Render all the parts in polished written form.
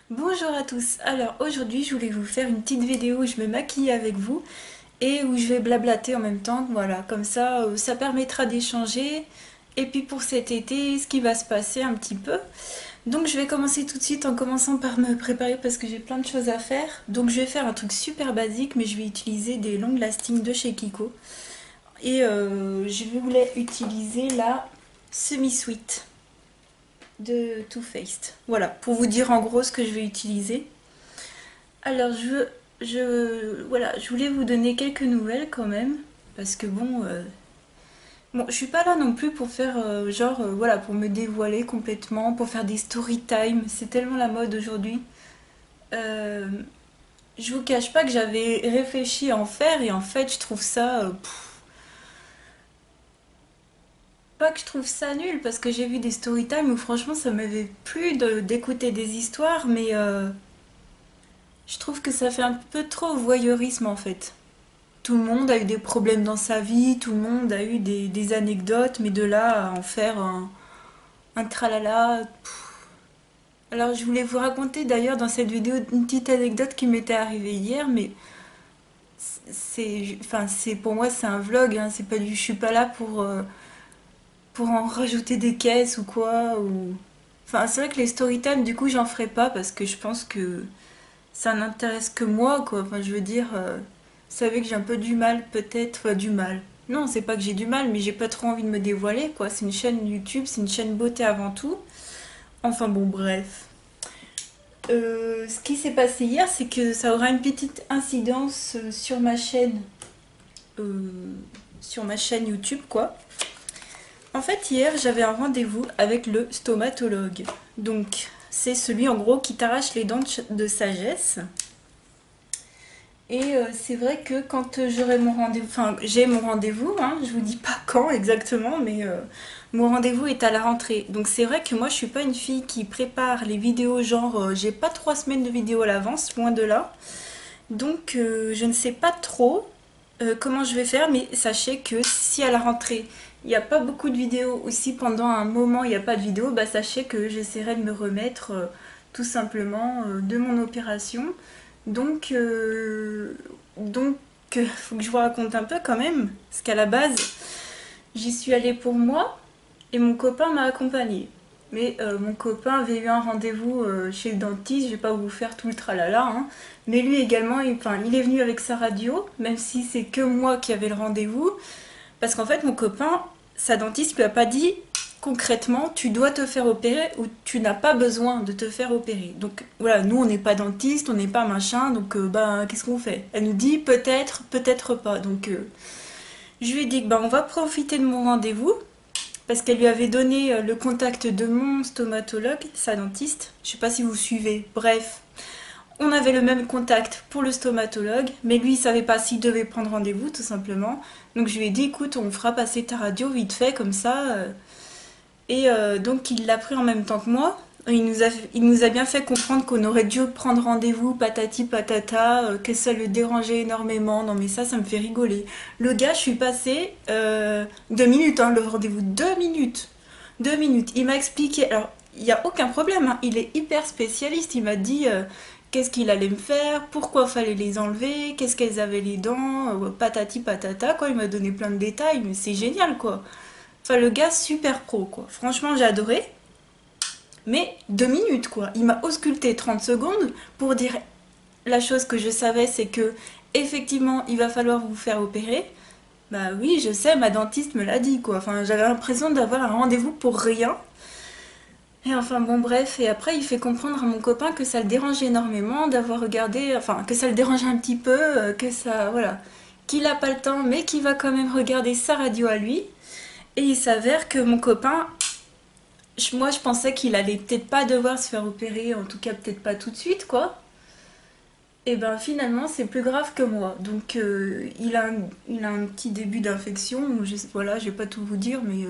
Bonjour à tous, alors aujourd'hui je voulais vous faire une petite vidéo où je me maquille avec vous et où je vais blablater en même temps, voilà, comme ça ça permettra d'échanger et puis pour cet été ce qui va se passer un petit peu. Donc je vais commencer tout de suite en commençant par me préparer parce que j'ai plein de choses à faire. Donc je vais faire un truc super basique mais je vais utiliser des long lasting de chez Kiko et je voulais utiliser la semi-sweet de Too Faced. Voilà, pour vous dire en gros ce que je vais utiliser. Alors voilà, je voulais vous donner quelques nouvelles quand même, parce que bon, je suis pas là non plus pour faire voilà, pour me dévoiler complètement, pour faire des story time. C'est tellement la mode aujourd'hui. Euh, je vous cache pas que j'avais réfléchi à en faire et en fait, je trouve ça pas que je trouve ça nul parce que j'ai vu des story time où franchement ça m'avait plu d'écouter des histoires, mais je trouve que ça fait un peu trop voyeurisme en fait. Tout le monde a eu des problèmes dans sa vie, tout le monde a eu des anecdotes, mais de là à en faire un tralala. Alors je voulais vous raconter d'ailleurs dans cette vidéo une petite anecdote qui m'était arrivée hier, mais c'est pour moi c'est un vlog, hein, c'est pas du, je suis pas là pour en rajouter des caisses ou quoi. Enfin c'est vrai que les storytime du coup j'en ferai pas parce que je pense que ça n'intéresse que moi, quoi. Enfin, je veux dire, vous savez que j'ai un peu du mal, peut-être, enfin, du mal. Non, c'est pas que j'ai du mal, mais j'ai pas trop envie de me dévoiler, quoi. C'est une chaîne YouTube, c'est une chaîne beauté avant tout. Enfin, bon, bref. Ce qui s'est passé hier, c'est que ça aura une petite incidence euh, sur ma chaîne YouTube, quoi. En fait, hier, j'avais un rendez-vous avec le stomatologue. Donc, c'est celui, en gros, qui t'arrache les dents de sagesse. Et c'est vrai que quand j'aurai mon rendez-vous, enfin j'ai mon rendez-vous, hein, je vous dis pas quand exactement, mais mon rendez-vous est à la rentrée. Donc c'est vrai que moi je suis pas une fille qui prépare les vidéos, genre j'ai pas 3 semaines de vidéos à l'avance, loin de là. Donc je ne sais pas trop comment je vais faire, mais sachez que si à la rentrée il n'y a pas beaucoup de vidéos, ou si pendant un moment il n'y a pas de vidéo, bah sachez que j'essaierai de me remettre tout simplement de mon opération. Donc, donc, faut que je vous raconte un peu quand même, parce qu'à la base, j'y suis allée pour moi et mon copain m'a accompagnée. Mais mon copain avait eu un rendez-vous chez le dentiste, je vais pas vous faire tout le tralala, hein. Mais lui également, enfin, il est venu avec sa radio, même si c'est que moi qui avais le rendez-vous, parce qu'en fait, mon copain, sa dentiste lui a pas dit concrètement, tu dois te faire opérer ou tu n'as pas besoin de te faire opérer. Donc voilà, nous on n'est pas dentiste, on n'est pas machin, donc ben qu'est-ce qu'on fait? Elle nous dit peut-être, peut-être pas. Donc je lui ai dit que ben, on va profiter de mon rendez-vous parce qu'elle lui avait donné le contact de mon stomatologue, sa dentiste. Je sais pas si vous suivez. Bref, on avait le même contact pour le stomatologue, mais lui il savait pas s'il devait prendre rendez-vous tout simplement. Donc je lui ai dit écoute, on fera passer ta radio vite fait comme ça. Et donc il l'a pris en même temps que moi. Il nous a bien fait comprendre qu'on aurait dû prendre rendez-vous, patati patata, que ça le dérangeait énormément. Non mais ça me fait rigoler. Le gars, je suis passée 2 minutes, hein, le rendez-vous, 2 minutes. 2 minutes. Il m'a expliqué. Alors, il n'y a aucun problème, hein, il est hyper spécialiste. Il m'a dit qu'est-ce qu'il allait me faire, pourquoi fallait les enlever, qu'est-ce qu'elles avaient les dents, patati patata, quoi. Il m'a donné plein de détails, mais c'est génial, quoi. Enfin, le gars, super pro, quoi. Franchement, j'ai adoré. Mais 2 minutes, quoi. Il m'a ausculté 30 secondes pour dire la chose que je savais, c'est que, effectivement, il va falloir vous faire opérer. Bah oui, je sais, ma dentiste me l'a dit, quoi. Enfin, j'avais l'impression d'avoir un rendez-vous pour rien. Et enfin, bon, bref. Et après, il fait comprendre à mon copain que ça le dérangeait énormément d'avoir regardé, enfin, que ça le dérangeait un petit peu, que ça, voilà. Qu'il a pas le temps, mais qu'il va quand même regarder sa radio à lui. Et il s'avère que mon copain, moi je pensais qu'il allait peut-être pas devoir se faire opérer, en tout cas peut-être pas tout de suite quoi. Et ben finalement c'est plus grave que moi. Donc il a un petit début d'infection, voilà, je vais pas tout vous dire, mais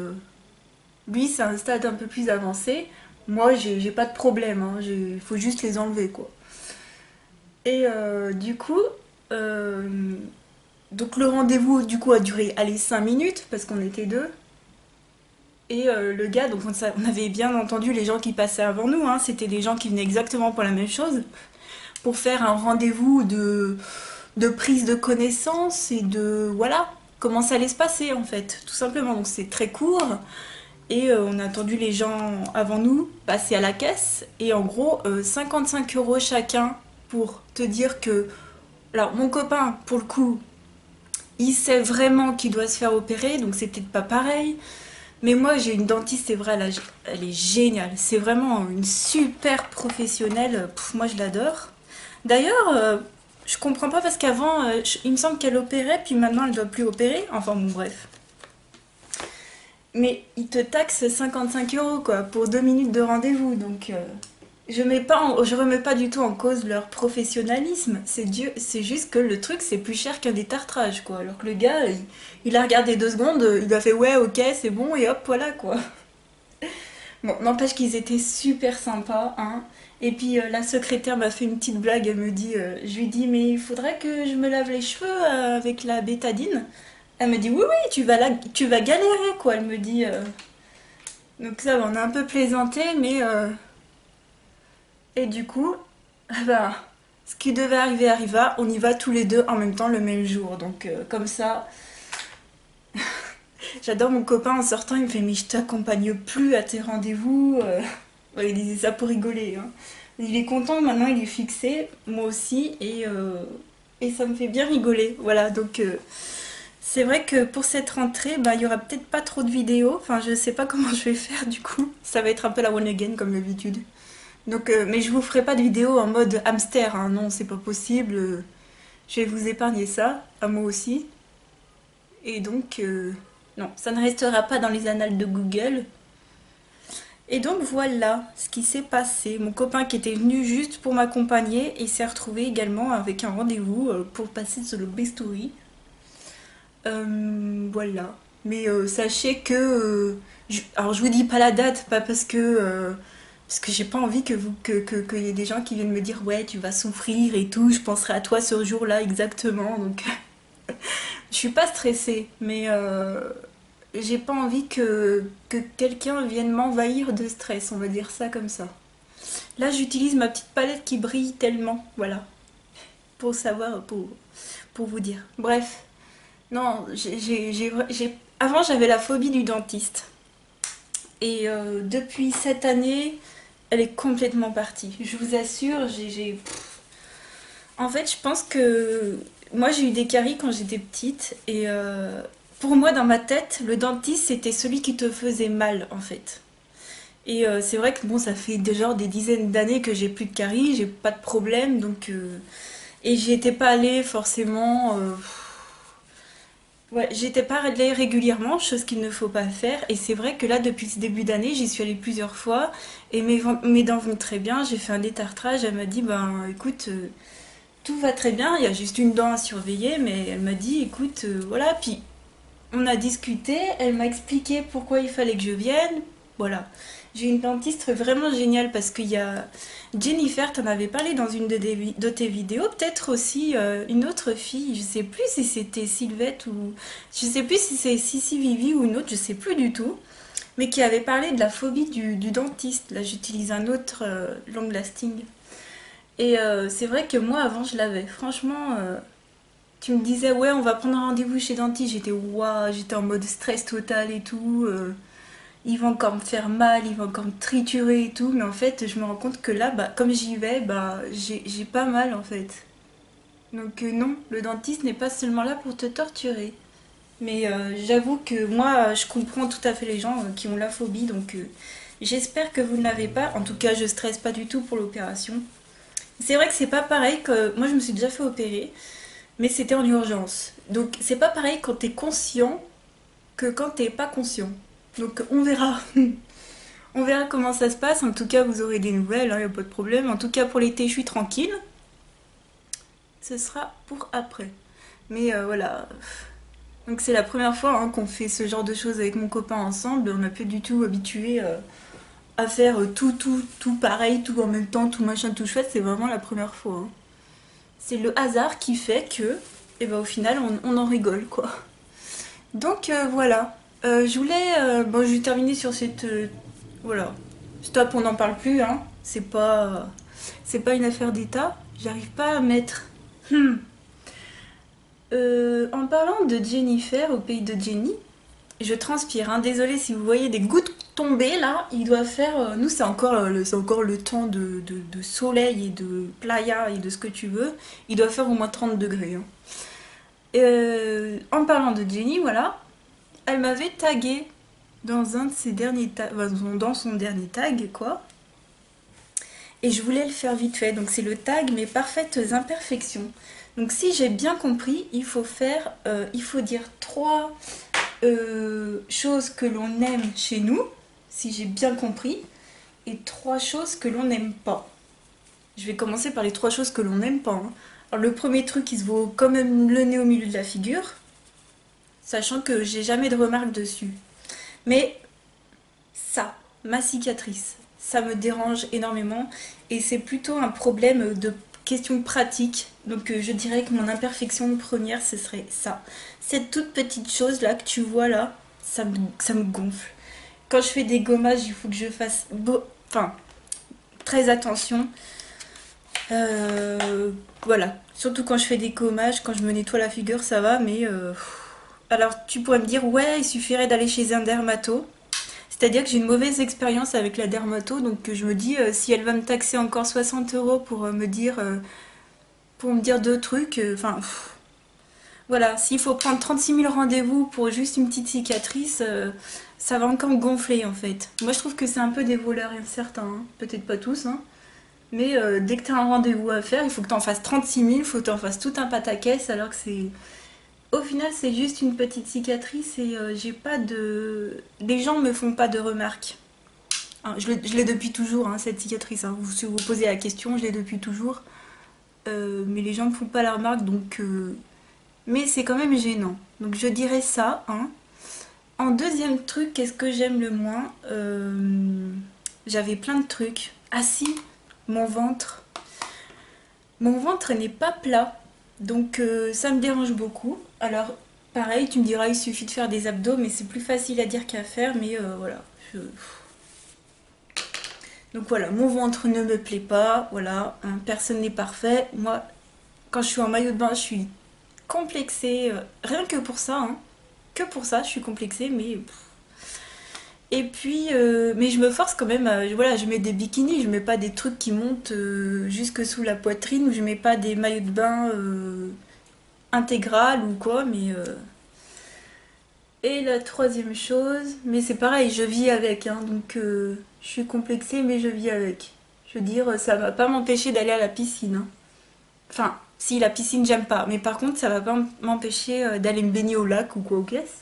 lui c'est un stade un peu plus avancé. Moi j'ai pas de problème, hein, il faut juste les enlever quoi. Et du coup, euh, donc le rendez-vous du coup a duré allez 5 minutes parce qu'on était deux. Et le gars, donc on avait bien entendu les gens qui passaient avant nous, hein, c'était des gens qui venaient exactement pour la même chose, pour faire un rendez-vous de prise de connaissance et de voilà comment ça allait se passer en fait, tout simplement. Donc c'est très court et on a attendu les gens avant nous passer à la caisse et en gros 55 € chacun pour te dire que alors mon copain pour le coup il sait vraiment qu'il doit se faire opérer donc c'est peut-être pas pareil. Mais moi, j'ai une dentiste, c'est vrai, elle est géniale. C'est vraiment une super professionnelle. Pff, moi, je l'adore. D'ailleurs, je comprends pas parce qu'avant, il me semble qu'elle opérait, puis maintenant, elle doit plus opérer. Enfin, bon, bref. Mais ils te taxent 55 € quoi, pour 2 minutes de rendez-vous. Donc, je remets pas du tout en cause leur professionnalisme. C'est juste que le truc, c'est plus cher qu'un détartrage, quoi. Alors que le gars, il a regardé 2 secondes, il a fait ouais, ok, c'est bon, et hop, voilà, quoi. Bon, n'empêche qu'ils étaient super sympas, hein. Et puis la secrétaire m'a fait une petite blague, elle me dit, je lui dis, mais il faudrait que je me lave les cheveux avec la bétadine. Elle me dit, oui, oui, tu vas galérer, quoi, elle me dit. Donc ça, on a un peu plaisanté, mais et du coup, ah bah, ce qui devait arriver arriva, on y va tous les deux en même temps le même jour. Donc comme ça, j'adore mon copain en sortant, il me fait mais je t'accompagne plus à tes rendez-vous. Ouais, il disait ça pour rigoler, hein. Il est content, maintenant il est fixé, moi aussi, et ça me fait bien rigoler. Voilà, donc c'est vrai que pour cette rentrée, bah, il y aura peut-être pas trop de vidéos. Enfin, je sais pas comment je vais faire du coup. Ça va être un peu la one again comme d'habitude. Donc, mais je vous ferai pas de vidéo en mode hamster, hein. Non, c'est pas possible. Je vais vous épargner ça, à moi aussi. Et donc, non, ça ne restera pas dans les annales de Google. Et donc voilà ce qui s'est passé. Mon copain qui était venu juste pour m'accompagner et s'est retrouvé également avec un rendez-vous pour passer sur le bistouri. Voilà. Mais sachez que... alors je vous dis pas la date, pas parce que j'ai pas envie qu'il y ait des gens qui viennent me dire ouais tu vas souffrir et tout, je penserai à toi ce jour-là exactement. Donc je suis pas stressée, mais j'ai pas envie que quelqu'un vienne m'envahir de stress, on va dire ça comme ça. Là j'utilise ma petite palette qui brille tellement, voilà, pour savoir, pour vous dire. Bref, non, avant j'avais la phobie du dentiste. Et depuis cette année, elle est complètement partie. Je vous assure, en fait, je pense que moi j'ai eu des caries quand j'étais petite et pour moi dans ma tête, le dentiste c'était celui qui te faisait mal en fait. Et c'est vrai que bon, ça fait déjà des dizaines d'années que j'ai plus de caries, j'ai pas de problème donc et j'y étais pas allée forcément. Ouais, j'étais pas allée régulièrement, chose qu'il ne faut pas faire. Et c'est vrai que là, depuis ce début d'année, j'y suis allée plusieurs fois et mes dents vont très bien. J'ai fait un détartrage. Elle m'a dit, ben écoute, tout va très bien. Il y a juste une dent à surveiller, mais elle m'a dit, écoute, voilà. Puis on a discuté. Elle m'a expliqué pourquoi il fallait que je vienne. Voilà. J'ai une dentiste vraiment géniale parce qu'il y a Jennifer, t'en avais parlé dans une de tes vidéos, peut-être aussi une autre fille, je sais plus si c'était Sylvette ou je sais plus si c'est Sissi Vivi ou une autre, je sais plus du tout, mais qui avait parlé de la phobie du dentiste. Là, j'utilise un autre long lasting. Et c'est vrai que moi avant je l'avais. Franchement, tu me disais ouais, on va prendre un rendez-vous chez dentiste, j'étais waouh, j'étais en mode stress total et tout. Il va encore me faire mal, il va encore me triturer et tout, mais en fait, je me rends compte que là, bah, comme j'y vais, bah, j'ai pas mal en fait. Donc non, le dentiste n'est pas seulement là pour te torturer. Mais j'avoue que moi, je comprends tout à fait les gens qui ont la phobie, donc j'espère que vous ne l'avez pas. En tout cas, je stresse pas du tout pour l'opération. C'est vrai que c'est pas pareil que moi, je me suis déjà fait opérer, mais c'était en urgence. Donc c'est pas pareil quand t'es conscient que quand t'es pas conscient. Donc on verra. On verra comment ça se passe. En tout cas, vous aurez des nouvelles, il n'y a pas de problème. En tout cas, pour l'été, je suis tranquille. Ce sera pour après. Mais voilà. Donc c'est la première fois hein, qu'on fait ce genre de choses avec mon copain ensemble. On n'a plus du tout habitué à faire tout pareil, tout en même temps, tout machin, tout chouette. C'est vraiment la première fois, hein. C'est le hasard qui fait que, et ben, au final, on en rigole, quoi. Donc voilà. Je voulais, bon, je vais terminer sur cette, voilà, stop, on n'en parle plus, hein. C'est pas une affaire d'État. J'arrive pas à mettre. Hmm. En parlant de Jennifer au pays de Jenny, je transpire, hein. Désolée si vous voyez des gouttes tomber là. Il doit faire, nous c'est encore le temps de soleil et de playa et de ce que tu veux. Il doit faire au moins 30 degrés, hein. En parlant de Jenny, voilà, elle m'avait tagué dans un de ses derniers tags, dans son dernier tag, quoi. Et je voulais le faire vite fait. Donc c'est le tag mes parfaites imperfections. Donc si j'ai bien compris, il faut dire trois choses que l'on aime chez nous, si j'ai bien compris, et trois choses que l'on n'aime pas. Je vais commencer par les trois choses que l'on n'aime pas, hein. Alors le premier truc qui se vaut quand même le nez au milieu de la figure, sachant que j'ai jamais de remarques dessus. Mais ça, ma cicatrice, ça me dérange énormément et c'est plutôt un problème de question pratique. Donc je dirais que mon imperfection première, ce serait ça. Cette toute petite chose là que tu vois là, ça me gonfle. Quand je fais des gommages, il faut que je fasse enfin, très attention. Voilà, surtout quand je fais des gommages, quand je me nettoie la figure, ça va, mais alors tu pourrais me dire, ouais, il suffirait d'aller chez un dermato. C'est-à-dire que j'ai une mauvaise expérience avec la dermato, donc je me dis, si elle va me taxer encore 60 € pour me dire deux trucs, enfin, voilà, s'il faut prendre 36 000 rendez-vous pour juste une petite cicatrice, ça va encore me gonfler en fait. Moi je trouve que c'est un peu des voleurs certains, hein. Peut-être pas tous, hein. Mais dès que tu as un rendez-vous à faire, il faut que tu en fasses 36 000, il faut que tu en fasses tout un pataquès, alors que c'est. Au final, c'est juste une petite cicatrice et j'ai pas de. Les gens me font pas de remarques. Hein, je l'ai depuis toujours, hein, cette cicatrice, hein. Si vous posez la question, je l'ai depuis toujours. Mais les gens me font pas la remarque, donc. Mais c'est quand même gênant. Donc je dirais ça, hein. En deuxième truc, qu'est-ce que j'aime le moins? J'avais plein de trucs. Ah si, mon ventre. Mon ventre n'est pas plat, donc ça me dérange beaucoup. Alors, pareil, tu me diras, il suffit de faire des abdos, mais c'est plus facile à dire qu'à faire, mais voilà. Donc voilà, mon ventre ne me plaît pas, voilà, hein, personne n'est parfait. Moi, quand je suis en maillot de bain, je suis complexée, rien que pour ça, hein. Que pour ça, je suis complexée, mais et puis, mais je me force quand même. Voilà, je mets des bikinis, je mets pas des trucs qui montent jusque sous la poitrine, ou je mets pas des maillots de bain intégrales ou quoi. Mais et la troisième chose, mais c'est pareil, je vis avec, hein, donc je suis complexée, mais je vis avec. Je veux dire, ça va pas m'empêcher d'aller à la piscine, hein. Enfin, si la piscine j'aime pas, mais par contre, ça va pas m'empêcher d'aller me baigner au lac ou quoi au caisse.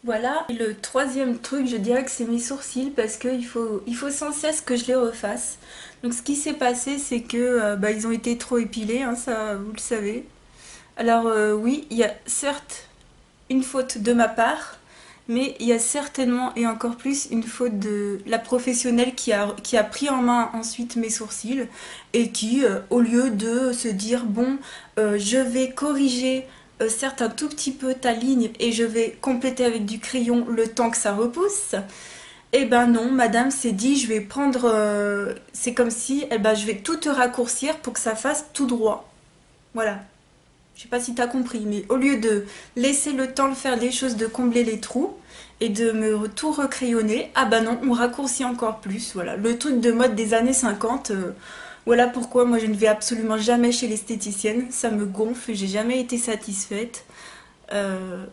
Voilà. Et le troisième truc, je dirais que c'est mes sourcils parce il faut sans cesse que je les refasse. Donc ce qui s'est passé, c'est que bah, ils ont été trop épilés, hein, ça vous le savez. Alors oui, il y a certes une faute de ma part, mais il y a certainement et encore plus une faute de la professionnelle qui a pris en main ensuite mes sourcils et qui, au lieu de se dire bon, je vais corriger certes un tout petit peu ta ligne et je vais compléter avec du crayon le temps que ça repousse, eh ben non, madame s'est dit je vais prendre, c'est comme si eh ben, je vais tout te raccourcir pour que ça fasse tout droit. Voilà. Je sais pas si t'as compris, mais au lieu de laisser le temps de faire les choses, de combler les trous et de me tout recrayonner, ah bah non, on raccourcit encore plus. Voilà, le truc de mode des années 50. Voilà pourquoi moi je ne vais absolument jamais chez l'esthéticienne. Ça me gonfle, j'ai jamais été satisfaite.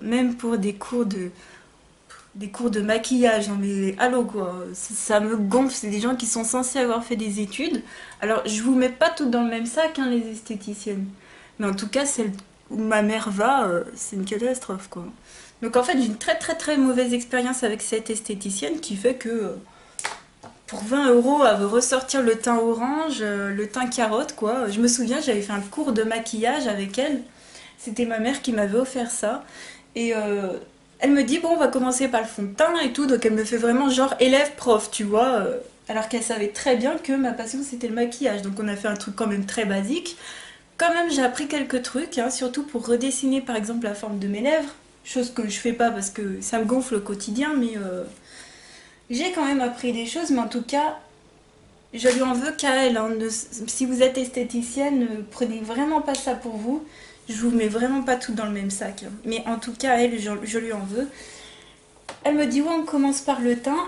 Même pour des cours de maquillage, non mais allô quoi, ça me gonfle. C'est des gens qui sont censés avoir fait des études. Alors je vous mets pas toutes dans le même sac, hein, les esthéticiennes. Mais en tout cas, celle où ma mère va, c'est une catastrophe, quoi. Donc en fait, j'ai une très très très mauvaise expérience avec cette esthéticienne qui fait que pour 20 € elle veut ressortir le teint orange, le teint carotte, quoi. Je me souviens, j'avais fait un cours de maquillage avec elle. C'était ma mère qui m'avait offert ça. Et elle me dit, bon, on va commencer par le fond de teint et tout. Donc elle me fait vraiment genre élève-prof, tu vois. Alors qu'elle savait très bien que ma passion, c'était le maquillage. Donc on a fait un truc quand même très basique. Quand même, j'ai appris quelques trucs, hein, surtout pour redessiner par exemple la forme de mes lèvres. chose que je fais pas parce que ça me gonfle au quotidien, mais j'ai quand même appris des choses, mais en tout cas, je lui en veux qu'à elle, hein. Si vous êtes esthéticienne, ne prenez vraiment pas ça pour vous. Je vous mets vraiment pas tout dans le même sac, hein. Mais en tout cas, elle, je lui en veux. Elle me dit, ouais, on commence par le teint.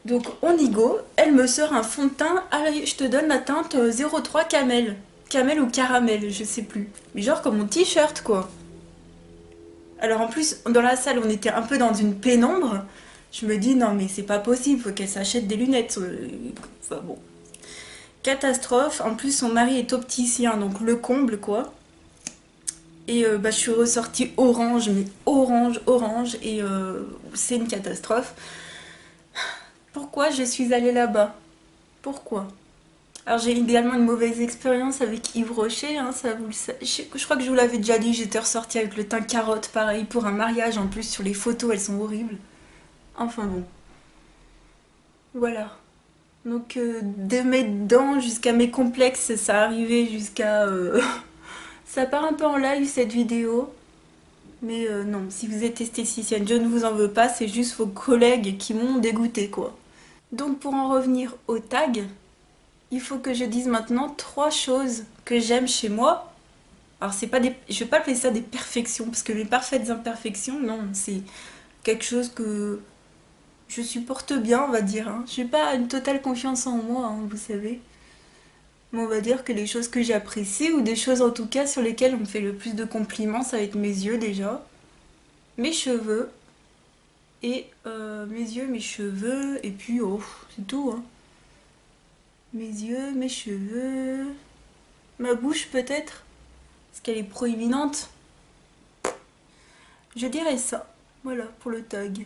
Donc on y go. Elle me sort un fond de teint. Allez, je te donne la teinte 03 Camel. Camel ou caramel, je sais plus. Mais genre comme mon t-shirt, quoi. Alors en plus, dans la salle, on était un peu dans une pénombre. Je me dis, non mais c'est pas possible, faut qu'elle s'achète des lunettes. Enfin bon. Catastrophe. En plus, son mari est opticien, donc le comble, quoi. Et bah, je suis ressortie orange, mais orange, orange. Et c'est une catastrophe. Pourquoi je suis allée là-bas? Pourquoi? Alors j'ai idéalement une mauvaise expérience avec Yves Rocher, hein, ça vous le je crois que je vous l'avais déjà dit, j'étais ressortie avec le teint carotte, pareil, pour un mariage, en plus sur les photos elles sont horribles. Enfin bon, voilà. Donc de mes dents jusqu'à mes complexes, ça arrivait jusqu'à... ça part un peu en live cette vidéo, mais non, si vous êtes esthéticienne, je ne vous en veux pas, c'est juste vos collègues qui m'ont dégoûté quoi. Donc pour en revenir au tag, il faut que je dise maintenant trois choses que j'aime chez moi. Alors c'est pas des, je vais pas appeler ça des perfections parce que les parfaites imperfections, non, c'est quelque chose que je supporte bien, on va dire, hein. J'ai pas une totale confiance en moi, hein, vous savez. Mais on va dire que les choses que j'apprécie ou des choses en tout cas sur lesquelles on me fait le plus de compliments, ça va être mes yeux déjà, mes cheveux et mes yeux, mes cheveux et puis oh, c'est tout, hein. Mes yeux, mes cheveux, ma bouche peut-être. Est-ce qu'elle est proéminente? Je dirais ça. Voilà pour le tag.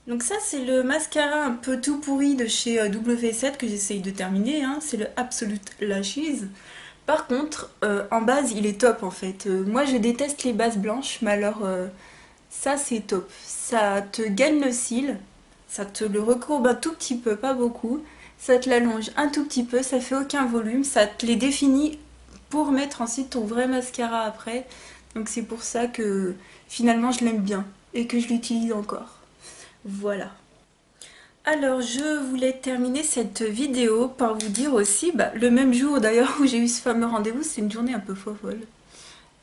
Donc ça c'est le mascara un peu tout pourri de chez W7 que j'essaye de terminer, hein. C'est le Absolute Lashes. Par contre, en base il est top en fait. Moi je déteste les bases blanches, mais alors ça c'est top. Ça te gagne le cil, ça te le recourbe un tout petit peu, pas beaucoup. Ça te l'allonge un tout petit peu, ça fait aucun volume, ça te les définit pour mettre ensuite ton vrai mascara après. Donc c'est pour ça que finalement je l'aime bien et que je l'utilise encore. Voilà. Alors je voulais terminer cette vidéo par vous dire aussi, bah, le même jour d'ailleurs où j'ai eu ce fameux rendez-vous, c'est une journée un peu folle.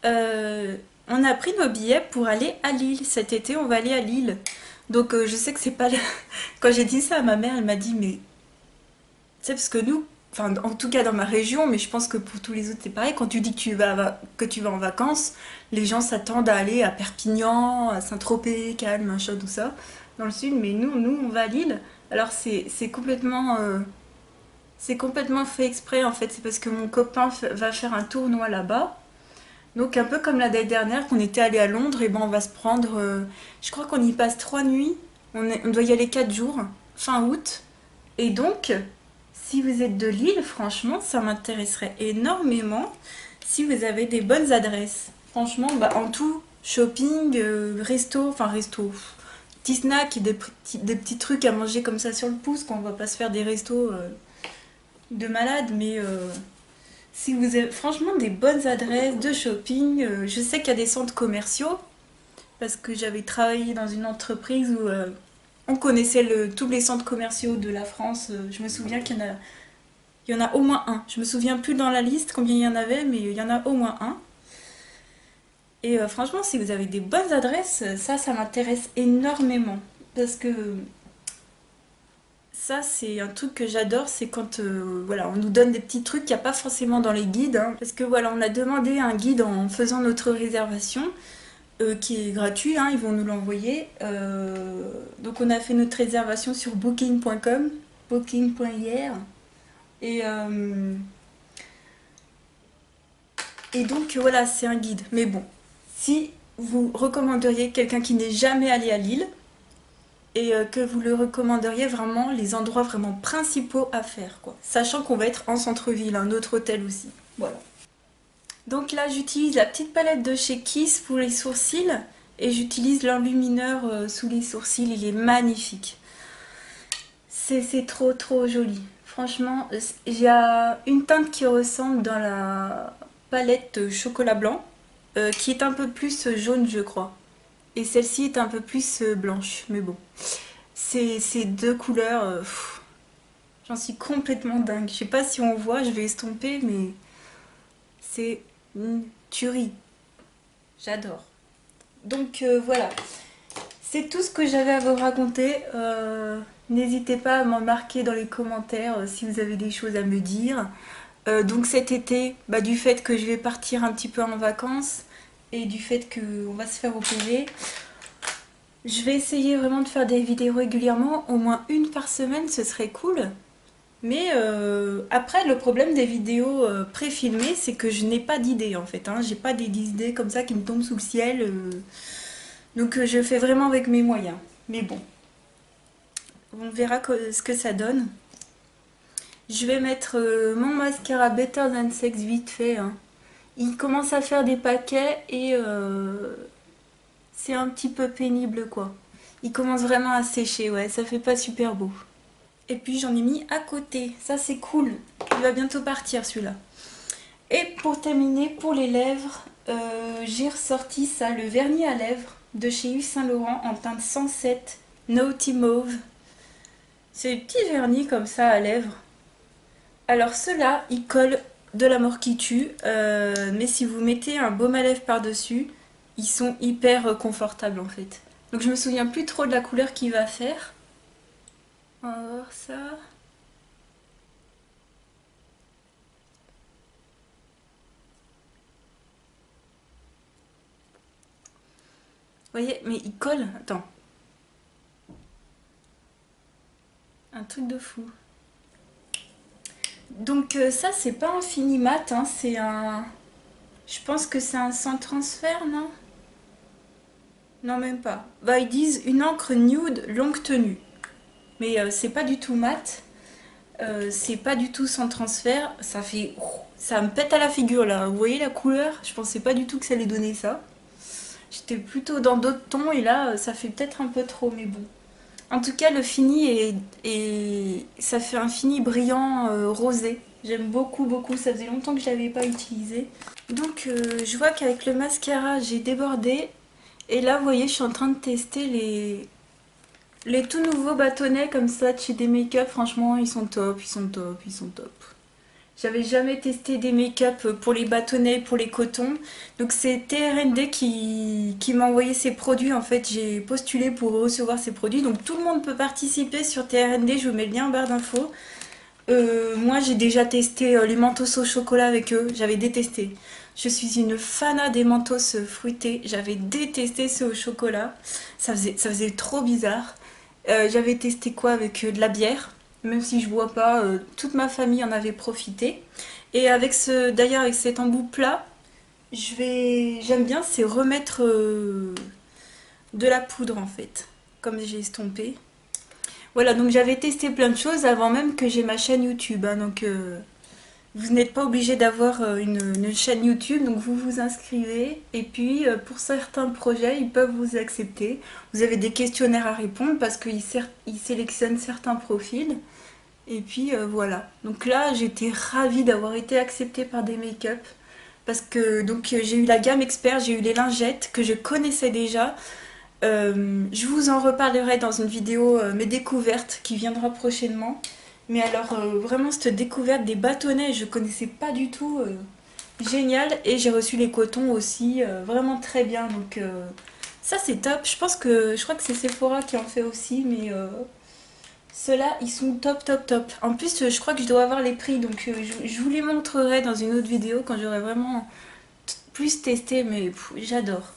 On a pris nos billets pour aller à Lille. Cet été on va aller à Lille. Donc je sais que c'est pas... Quand j'ai dit ça à ma mère, elle m'a dit mais... Tu sais parce que nous, enfin en tout cas dans ma région, mais je pense que pour tous les autres c'est pareil, quand tu dis que tu vas en vacances, les gens s'attendent à aller à Perpignan, à Saint-Tropez, Cannes, machin, tout ça, dans le sud, mais nous on va à Lille. Alors c'est complètement fait exprès en fait, c'est parce que mon copain va faire un tournoi là-bas. Donc un peu comme l'année dernière qu'on était allé à Londres, et ben on va se prendre, je crois qu'on y passe 3 nuits, on doit y aller 4 jours, fin août. Et donc, si vous êtes de Lille, franchement, ça m'intéresserait énormément si vous avez des bonnes adresses. Franchement, bah, en tout, shopping, resto, enfin resto, petits snacks, des petits trucs à manger comme ça sur le pouce, qu'on va pas se faire des restos de malades, mais si vous avez franchement des bonnes adresses de shopping, je sais qu'il y a des centres commerciaux, parce que j'avais travaillé dans une entreprise où on connaissait tous les centres commerciaux de la France. Je me souviens il y en a au moins un. Je me souviens plus dans la liste combien il y en avait, mais il y en a au moins un. Et franchement, si vous avez des bonnes adresses, ça m'intéresse énormément. Parce que ça, c'est un truc que j'adore, c'est quand voilà, on nous donne des petits trucs qu'il n'y a pas forcément dans les guides, hein. Parce que voilà, on a demandé un guide en faisant notre réservation, qui est gratuit, hein, ils vont nous l'envoyer. Donc on a fait notre réservation sur booking.com, booking.ir. Et, et donc voilà, c'est un guide. Mais bon, si vous recommanderiez quelqu'un qui n'est jamais allé à Lille, et que vous le recommanderiez vraiment les endroits vraiment principaux à faire, quoi. Sachant qu'on va être en centre-ville, un autre hôtel aussi. Voilà. Donc là, j'utilise la petite palette de chez Kiss pour les sourcils et j'utilise l'enlumineur sous les sourcils. Il est magnifique. C'est trop joli. Franchement, il y a une teinte qui ressemble dans la palette chocolat blanc. qui est un peu plus jaune, je crois. Et celle-ci est un peu plus blanche, mais bon. Ces deux couleurs, j'en suis complètement dingue. Je sais pas si on voit, je vais estomper, mais c'est une tuerie. J'adore. Donc voilà, c'est tout ce que j'avais à vous raconter. N'hésitez pas à m'en marquer dans les commentaires si vous avez des choses à me dire. Donc cet été, bah, du fait que je vais partir un petit peu en vacances et du fait qu'on va se faire opérer, je vais essayer vraiment de faire des vidéos régulièrement, au moins une par semaine, ce serait cool. Mais après, le problème des vidéos pré-filmées, c'est que je n'ai pas d'idées en fait. Hein. J'ai pas des idées comme ça qui me tombent sous le ciel. Donc je fais vraiment avec mes moyens. Mais bon, on verra ce que ça donne. Je vais mettre mon mascara Better Than Sex vite fait. Hein. Il commence à faire des paquets et c'est un petit peu pénible quoi. Il commence vraiment à sécher, ouais, ça fait pas super beau. Et puis j'en ai mis à côté, ça c'est cool. Il va bientôt partir celui-là. Et pour terminer, pour les lèvres, j'ai ressorti ça, le vernis à lèvres de chez Yves Saint Laurent en teinte 107 Naughty Mauve. C'est des petits vernis comme ça à lèvres. Alors ceux-là, ils collent de la mort qui tue, mais si vous mettez un baume à lèvres par-dessus, ils sont hyper confortables en fait. Donc je me souviens plus trop de la couleur qu'il va faire. On va voir ça. Vous voyez, mais il colle. Attends. Un truc de fou. Donc ça, c'est pas un fini mat, hein, c'est un... Je pense que c'est un sans transfert, non? Non, même pas. Bah, ils disent une encre nude longue tenue. Mais c'est pas du tout mat. C'est pas du tout sans transfert. Ça fait... Ça me pète à la figure, là. Vous voyez la couleur? Je pensais pas du tout que ça allait donner ça. J'étais plutôt dans d'autres tons et là, ça fait peut-être un peu trop, mais bon. En tout cas, le fini ça fait un fini brillant rosé. J'aime beaucoup, beaucoup. Ça faisait longtemps que je l'avais pas utilisé. Donc, je vois qu'avec le mascara, j'ai débordé. Et là, vous voyez, je suis en train de tester les tout nouveaux bâtonnets comme ça de chez des make-up. Franchement, ils sont top, ils sont top, ils sont top. J'avais jamais testé des make-up pour les bâtonnets, pour les cotons. Donc c'est TRND qui m'a envoyé ces produits. En fait, j'ai postulé pour recevoir ces produits. Donc tout le monde peut participer sur TRND. Je vous mets le lien en barre d'infos. Moi, j'ai déjà testé les mentos au chocolat avec eux. J'avais détesté. Je suis une fana des mentos fruités. J'avais détesté ceux au chocolat. Ça faisait trop bizarre. J'avais testé quoi avec de la bière. Même si je bois pas, toute ma famille en avait profité. Et avec d'ailleurs avec cet embout plat, j'aime bien, c'est remettre de la poudre en fait, comme j'ai estompé. Voilà, donc j'avais testé plein de choses avant même que j'ai ma chaîne YouTube. Hein, donc vous n'êtes pas obligé d'avoir une chaîne YouTube, donc vous vous inscrivez. Et puis pour certains projets, ils peuvent vous accepter. Vous avez des questionnaires à répondre parce qu'ils sélectionnent certains profils. Et puis voilà. Donc là, j'étais ravie d'avoir été acceptée par des make-up. Parce que donc j'ai eu la gamme expert, j'ai eu les lingettes que je connaissais déjà. Je vous en reparlerai dans une vidéo mes découvertes qui viendra prochainement. Mais alors vraiment cette découverte des bâtonnets, je connaissais pas du tout. Génial. Et j'ai reçu les cotons aussi, vraiment très bien. Donc ça c'est top. Je crois que c'est Sephora qui en fait aussi, mais ceux-là ils sont top top top. En plus je crois que je dois avoir les prix, donc je vous les montrerai dans une autre vidéo quand j'aurai vraiment plus testé, mais j'adore.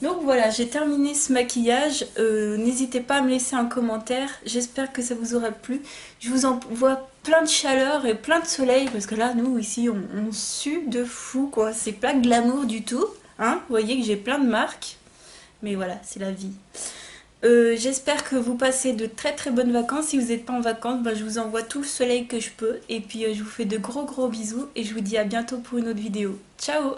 Donc voilà, j'ai terminé ce maquillage. N'hésitez pas à me laisser un commentaire. J'espère que ça vous aura plu. Je vous envoie plein de chaleur et plein de soleil. Parce que là, nous, ici, on sue de fou, quoi. C'est pas glamour du tout. Hein, vous voyez que j'ai plein de marques. Mais voilà, c'est la vie. J'espère que vous passez de très très bonnes vacances. Si vous n'êtes pas en vacances, je vous envoie tout le soleil que je peux. Et puis, je vous fais de gros gros bisous. Et je vous dis à bientôt pour une autre vidéo. Ciao!